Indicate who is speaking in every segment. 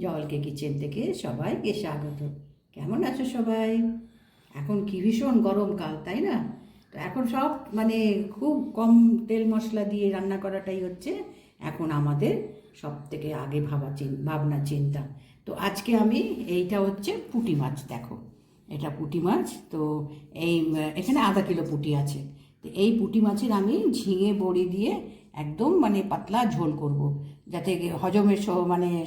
Speaker 1: জলকে কিচেন থেকে সবাইকে স্বাগত। কেমন আছো সবাই? এখন কি ভীষণ গরমকাল, তাই না? তো এখন সব খুব কম তেল মশলা দিয়ে রান্না করাটাই হচ্ছে এখন আমাদের সব থেকে আগে ভাবনা চিন্তা। তো আজকে আমি এইটা হচ্ছে পুঁটি মাছ, দেখো এটা পুঁটি মাছ। তো এখানে আধা কিলো পুঁটি আছে। তো এই পুঁটি মাছের আমি ঝিঙে বড়ি দিয়ে একদম পাতলা ঝোল করব, যাতে হজমের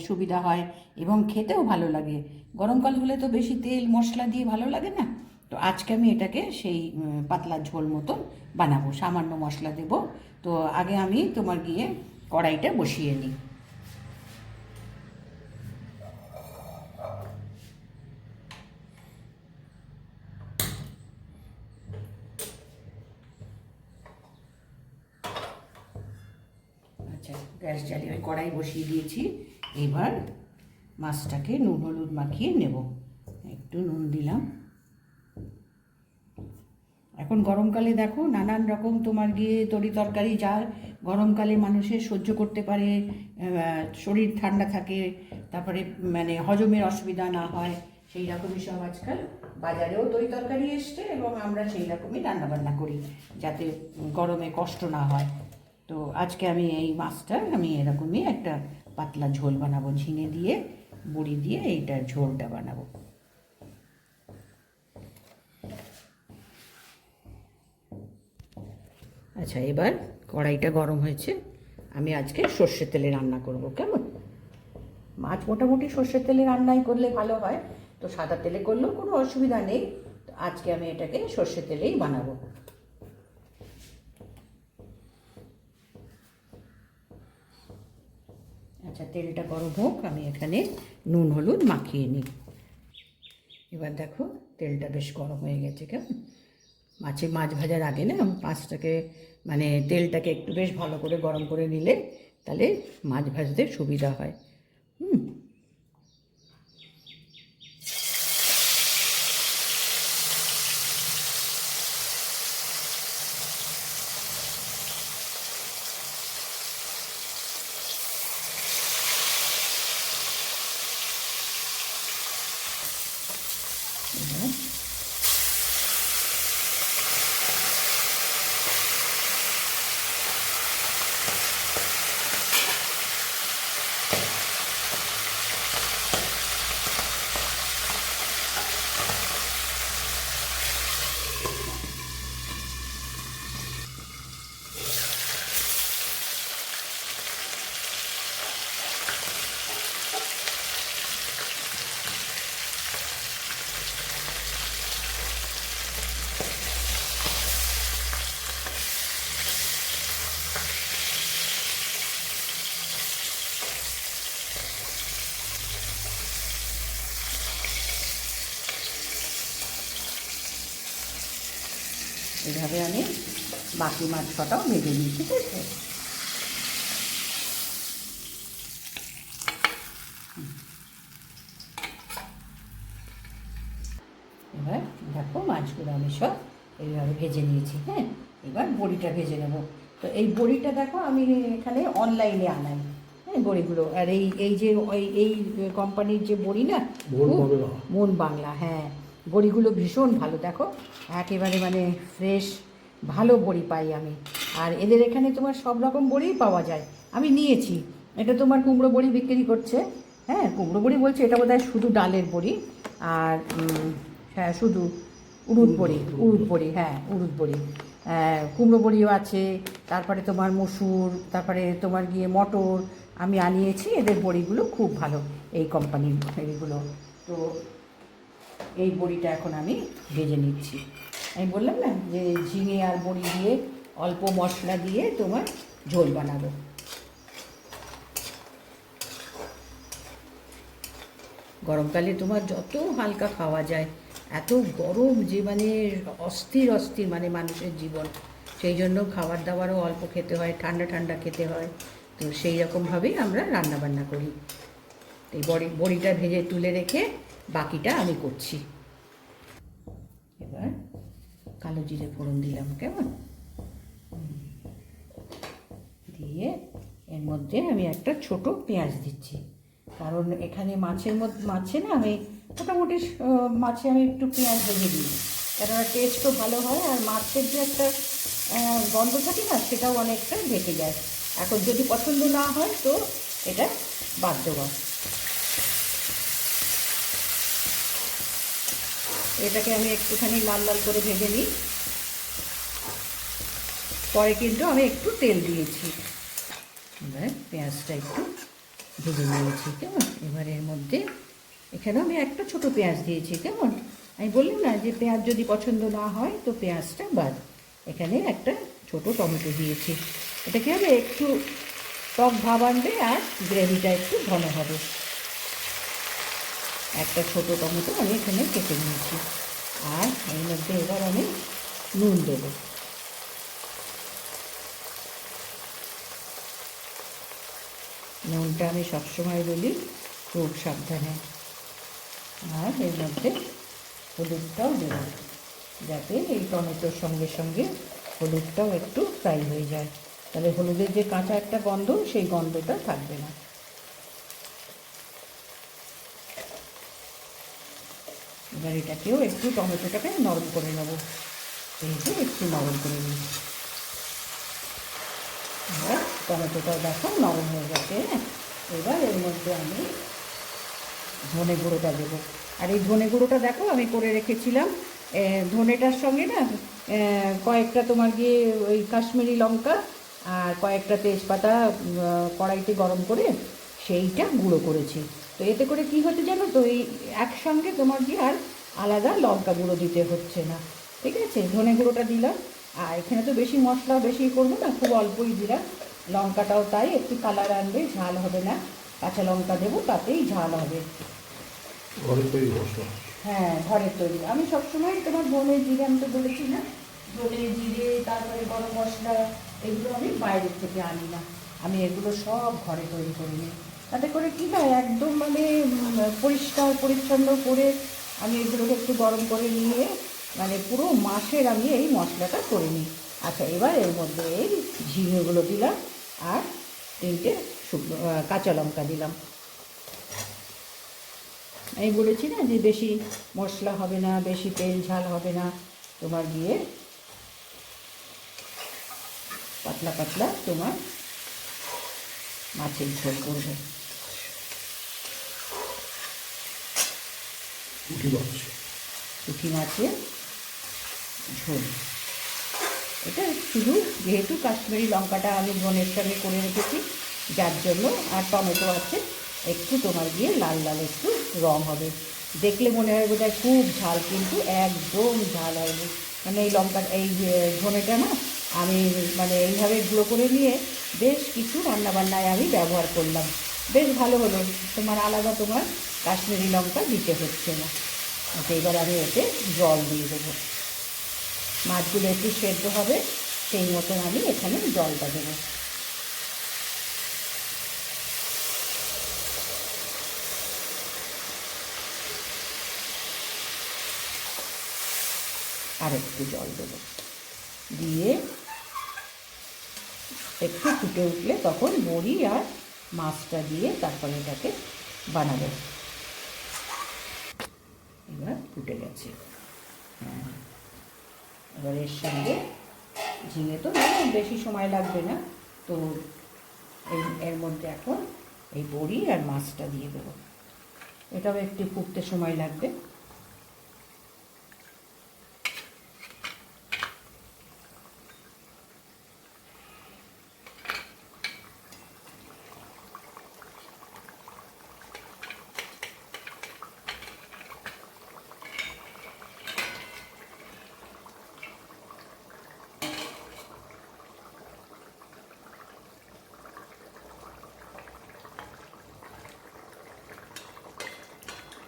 Speaker 1: সুবিধা হয় এবং খেতেও ভালো লাগে। গরমকাল হলে তো বেশি তেল মশলা দিয়ে ভালো লাগে না। তো আজকে আমি এটাকে সেই পাতলা ঝোল মতো বানাবো, সামান্য মশলা দেব। তো আগে আমি গিয়ে কড়াইটা বসিয়ে নিই। আচ্ছা, গ্যাস জ্বালিয়ে কড়াই বসিয়ে দিয়েছি। এবার মাছটাকে নুন হলুদ মাখিয়ে নেব। একটু নুন দিলাম। এখন গরমকালে দেখো নানান রকম তরি তরকারি যা গরমকালে মানুষের সহ্য করতে পারে, শরীর ঠান্ডা থাকে, তারপরে হজমের অসুবিধা না হয়, সেই রকমই সব আজকাল বাজারেও তরি তরকারি এসছে এবং আমরা সেই রকমই রান্নাবান্না করি যাতে গরমে কষ্ট না হয়। তো আজকে আমি এই মাছটা এরকমই একটা পাতলা ঝোল বানাবো, ঝিঙে দিয়ে বড়ি দিয়ে এইটার ঝোলটা বানাবো। আচ্ছা, এবার কড়াইটা গরম হয়েছে। আমি আজকে সর্ষের তেলে রান্না করব। কেমন? মাছ মোটামুটি সর্ষের তেলে রান্নাই করলে ভালো হয়, তো সাদা তেলে করলেও কোনো অসুবিধা নেই। তো আজকে আমি এটাকে সর্ষের তেলেই বানাবো। আচ্ছা, তেলটা গরম হোক, আমি এখানে নুন হলুদ মাখিয়ে নিই। এবার দেখো তেলটা বেশ গরম হয়ে গেছে। কেমন? মাছ ভাজার আগে না মাছটাকে তেলটাকে একটু বেশ ভালো করে গরম করে নিলে তাহলে মাছ ভাজতে সুবিধা হয়। এভাবে আমি বাকি মাছ কটাও ভেজে নিই, ঠিক আছে? এবার দেখো মাছগুলো আমি সব এইভাবে ভেজে নিয়েছি। হ্যাঁ, এবার বড়িটা ভেজে নেব। তো এই বড়িটা দেখো আমি এখানে অনলাইনে আনাই। হ্যাঁ, বড়িগুলো আর এই যে এই কোম্পানির যে বড়ি না, মন বাংলা, হ্যাঁ, বড়িগুলো ভীষণ ভালো। দেখো একেবারে ফ্রেশ ভালো বড়ি পাই আমি। আর এদের এখানে তোমার সব রকম বড়িই পাওয়া যায়। আমি নিয়েছি, এটা তোমার কুমড়ো বড়ি বিক্রি করছে। হ্যাঁ, কুমড়ো বড়ি বলছে, এটা বোধহয় শুধু ডালের বড়ি। আর হ্যাঁ, শুধু উড়দ বড়ি, হ্যাঁ উড়দ বড়ি। কুমড়ো বড়িও আছে, তারপরে তোমার মসুর, তারপরে তোমার গিয়ে মটর আমি আনিয়েছি। এদের বড়িগুলো খুব ভালো, এই কোম্পানির এইগুলো। তো এই বড়িটা এখন আমি ভেজে নিচ্ছি। আমি বললাম না যে ঝিঙে আর বড়ি দিয়ে অল্প মশলা দিয়ে তোমার ঝোল বানাবো। গরমকালে তোমার যত হালকা খাওয়া যায়, এত গরম যে অস্থির অস্থির মানুষের জীবন, সেই জন্য খাবার দাবারও অল্প খেতে হয়, ঠান্ডা ঠান্ডা খেতে হয়। তো সেই রকমভাবেই আমরা রান্নাবান্না করি। এই বড়িটা ভেজে তুলে রেখে বাকিটা আমি করছি। এবার কালো জিরে ফোড়ন দিলাম। কেমন? দিয়ে এর মধ্যে আমি একটা ছোট পেঁয়াজ দিচ্ছি, কারণ এখানে মাছে না আমি মোটামুটি মাছে আমি একটু পেঁয়াজ ভেজে দিই, কেননা টেস্টও ভালো হয় আর মাছের যে একটা গন্ধ থাকে না সেটাও অনেকটা ঢেকে যায়। এখন যদি পছন্দ না হয় তো এটা বাদ দেওয়া। এটাকে আমি একটুখানি লাল লাল করে ভেজে নিই, পরে কিন্তু আমি একটু তেল দিয়েছি, এবার পেঁয়াজটা একটু ভেজে নিয়েছি কেমন। এবার এর মধ্যে এখানেও আমি একটা ছোট পেঁয়াজ দিয়েছি কেমন। আমি বললাম না যে পেঁয়াজ যদি পছন্দ না হয় তো পেঁয়াজটা বাদ। এখানে একটা ছোট টমেটো দিয়েছি, এটা কি হবে একটু টক ভাব আনবে আর গ্রেভিটা একটু ঘন হবে। একটা ছোট টমেটো আমি এখানে কেটে নিয়েছি, আর এর মধ্যে এবার আমি নুন দেবো। নুনটা আমি সবসময় বলি খুব সাবধানে। আর এর মধ্যে হলুদটাও দেব, যাতে এই টমেটোর সঙ্গে সঙ্গে হলুদটাও একটু ফ্রাই হয়ে যায়, তাহলে হলুদের যে কাঁচা একটা গন্ধ সেই গন্ধটা থাকবে না। এবার এটাকেও একটু টমেটোটাকে নরম করে নেব, এই যে একটু নরম করে নিই। এবার টমেটোটাও দেখো নরম হয়ে গেছে। এবার এর মধ্যে আমি ধনে গুঁড়োটা দেবো, আর এই ধনে গুঁড়োটা দেখো আমি করে রেখেছিলাম ধনেটার সঙ্গে না কয়েকটা তোমার গিয়ে ওই কাশ্মীরি লঙ্কা আর কয়েকটা তেজপাতা কড়াইতে গরম করে সেইটা গুঁড়ো করেছি। তো এতে করে কি হতে জানো তো, এই একসঙ্গে তোমার গিয়ে আর আলাদা লঙ্কা গুঁড়ো দিতে হচ্ছে না। ঠিক আছে, ধনে গুঁড়োটা দিলাম, আর এখানে তো বেশি মশলা বেশি করবো না, খুব অল্পই দিলাম। লঙ্কাটাও তাই একটু কালার আনবে, ঝাল হবে না। কাঁচা লঙ্কা দেবো, তাতেই ঝাল হবে।
Speaker 2: ঘরের তৈরি মশলা?
Speaker 1: হ্যাঁ, ঘরের তৈরি। আমি সবসময় তোমার ধনে জিরে, আমি তো বলেছি না, ধনে জিরে তারপরে গরম মশলা এগুলো আমি বাইরের থেকে আনি না, আমি এগুলো সব ঘরে তৈরি করে নিই। তাতে করে কী হয়, একদম মানে পরিষ্কার পরিচ্ছন্ন করে আমি এগুলোকে একটু গরম করে নিয়ে মানে পুরো মাসের আমি এই মশলাটা করে নিই। আচ্ছা, এবার এর মধ্যে এই ঝিঙেগুলো দিলাম আর 3টে শুকনো কাঁচা লঙ্কা দিলাম। আমি বলেছি না যে বেশি মশলা হবে না, বেশি তেল ঝাল হবে না, তোমার গিয়ে পাতলা পাতলা তোমার মাছের ঝোল করবে। পুঁটি মাছের ঝোল এটা শুধু, যেহেতু কাশ্মীরি লঙ্কাটা আমি ধনের সঙ্গে করে রেখেছি যার জন্য, আর টমেটো আছে, একটু তোমার গিয়ে লাল লাল একটু রং হবে, দেখলে মনে হয় বোধহয় খুব ঝাল, কিন্তু একদম ঝাল হয়নি। মানে এই এই ধনেটা না আমি মানে এইভাবে গুঁড়ো করে নিয়ে বেশ কিছু রান্নাবান্নায় আমি ব্যবহার করলাম, বেশ ভালো হলো। তোমার আলাদা তোমার কাশ্মীরি লঙ্কা দিতে হচ্ছে না। আচ্ছা, এবার আমি এতে জল দিয়ে দেবো, মাছগুলো একটু সেদ্ধ হবে সেই মতন আমি এখানে জলটা দেবো। আর একটু জল দেবো, দিয়ে একটু ফুটে উঠলে তখন বড়ি আর মাছটা দিয়ে তারপরে এটাকে বানাবো। এবার ফুটে গেছে। হ্যাঁ, এবার এর সঙ্গে ঝিঙে তো বেশি সময় লাগবে না, তো এর মধ্যে এখন এই বড়ি আর মাছটা দিয়ে দেবো, এটাও একটু ফুটতে সময় লাগবে।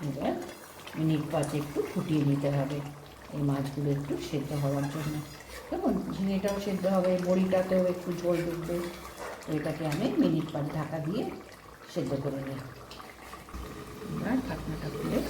Speaker 1: এবার মিনিট 5 একটু ফুটিয়ে নিতে হবে এই মাছগুলো একটু সেদ্ধ হওয়ার জন্য। কেমন, ঝিঙেটাও সেদ্ধ হবে, বড়িটাতেও একটু ঝোল ঢুকবে, তো এটাকে আমি মিনিট 5 ঢাকা দিয়ে সেদ্ধ করে নিই। এবার ঢাকনাটা খুলে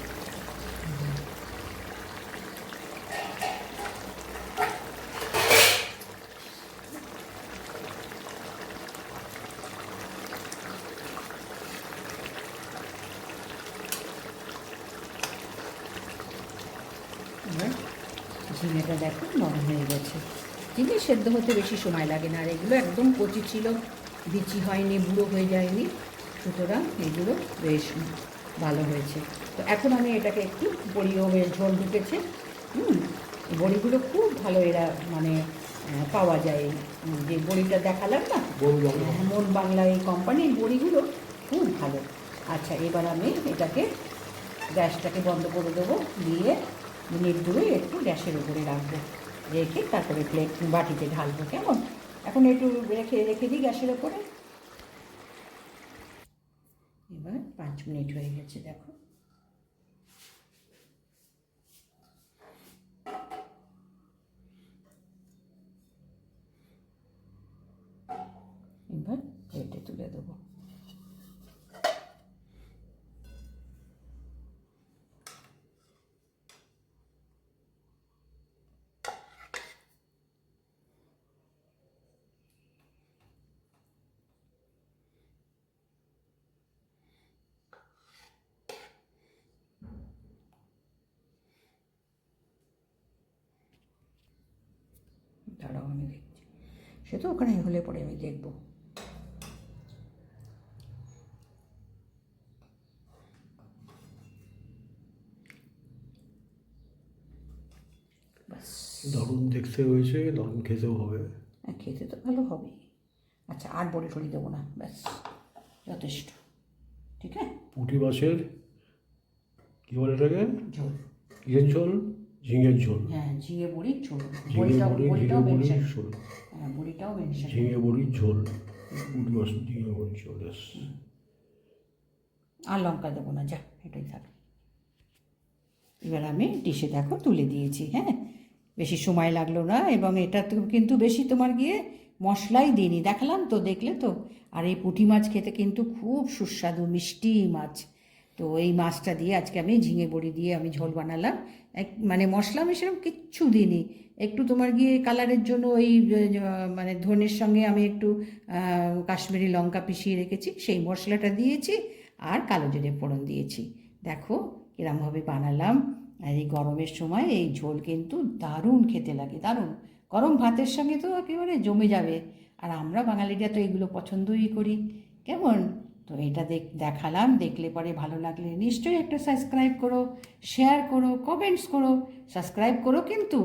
Speaker 1: এবার ঝিঙেটা দেখো নরম হয়ে গেছে। ঝিঙে সেদ্ধ হতে বেশি সময় লাগে না, আর এগুলো একদম কচি ছিল, বিচি হয়নি, বুড়ো হয়ে যায়নি, সুতরাং এগুলো বেশ ভালো হয়েছে। তো এখন আমি এটাকে একটু বড়িও বেশ ঝোল ঢুকেছে। এই বড়িগুলো খুব ভালো, এরা মানে পাওয়া যায়। যে বড়িটা দেখালাম না, মন বাংলা এই কোম্পানির বড়িগুলো খুব ভালো। আচ্ছা, এবার আমি এটাকে গ্যাসটাকে বন্ধ করে দেবো, দিয়ে মিনিট 2 একটু গ্যাসের উপরে রাখবো, রেখে তারপরে প্লেট বাটিতে ঢালবো। কেমন? এখন একটু রেখে রেখে দিই গ্যাসের ওপরে। এবার 5 মিনিট হয়ে গেছে, দেখো। এবার প্লেটে তুলে দেবো। দাঁড়াও, আমি দেখছি। সে তো ওখানে হলে পরে আমি দেখবো। ব্যাস,
Speaker 2: দারুণ দেখতে হয়েছে, দারুণ খেতেও হবে।
Speaker 1: হ্যাঁ, খেতে তো ভালো হবেই। আচ্ছা, আর বড়ি টড়ি দেবো না, ব্যাস যথেষ্ট। ঠিক আছে,
Speaker 2: পুঁটি মাছের কী বলে এটাকে?
Speaker 1: ঝোল।
Speaker 2: কিসের ঝোল? ঝিঙের ঝোল।
Speaker 1: হ্যাঁ, ঝিঙে বড়ির ঝোল।
Speaker 2: ঝিঙে বড়ি,
Speaker 1: বড়িটাও
Speaker 2: ঝিঙে
Speaker 1: মেনশন।
Speaker 2: বড়ির ঝোল।
Speaker 1: হ্যাঁ, বড়িটাও মেনশন।
Speaker 2: ঝিঙে বড়ির ঝোল, পুঁটি মাছ ঝিঙে বড়ির ঝোল। ব্যাস।
Speaker 1: আর লঙ্কা দেবো না, যা, এটাই থাক। এবার আমি ডিশে দেখো তুলে দিয়েছি। হ্যাঁ, বেশি সময় লাগলো না, এবং এটা তো কিন্তু বেশি তোমার গিয়ে মশলাই দিইনি, দেখালাম তো, দেখলে তো। আর এই পুঁটি মাছ খেতে কিন্তু খুব সুস্বাদু, মিষ্টি মাছ। তো এই মাছটা দিয়ে আজকে আমি ঝিঙে বড়ি দিয়ে আমি ঝোল বানালাম। মানে মশলা আমি সেরকম কিচ্ছু দিইনি, একটু তোমার গিয়ে কালারের জন্য ওই মানে ধনের সঙ্গে আমি একটু কাশ্মীরি লঙ্কা পিষিয়ে রেখেছি, সেই মশলাটা দিয়েছি, আর কালো জিরে ফোড়ন দিয়েছি। দেখো কিরমভাবে বানালাম। আর এই গরমের সময় এই ঝোল কিন্তু দারুণ খেতে লাগে, দারুণ। গরম ভাতের সঙ্গে তো একেবারে জমে যাবে। আর আমরা বাঙালিরা তো এগুলো পছন্দই করি। কেমন? তো এটা দেখালাম, দেখলে পরে ভালো লাগলে নিশ্চয়ই একটা সাবস্ক্রাইব করো, শেয়ার করো, কমেন্টস করো। সাবস্ক্রাইব করো কিন্তু।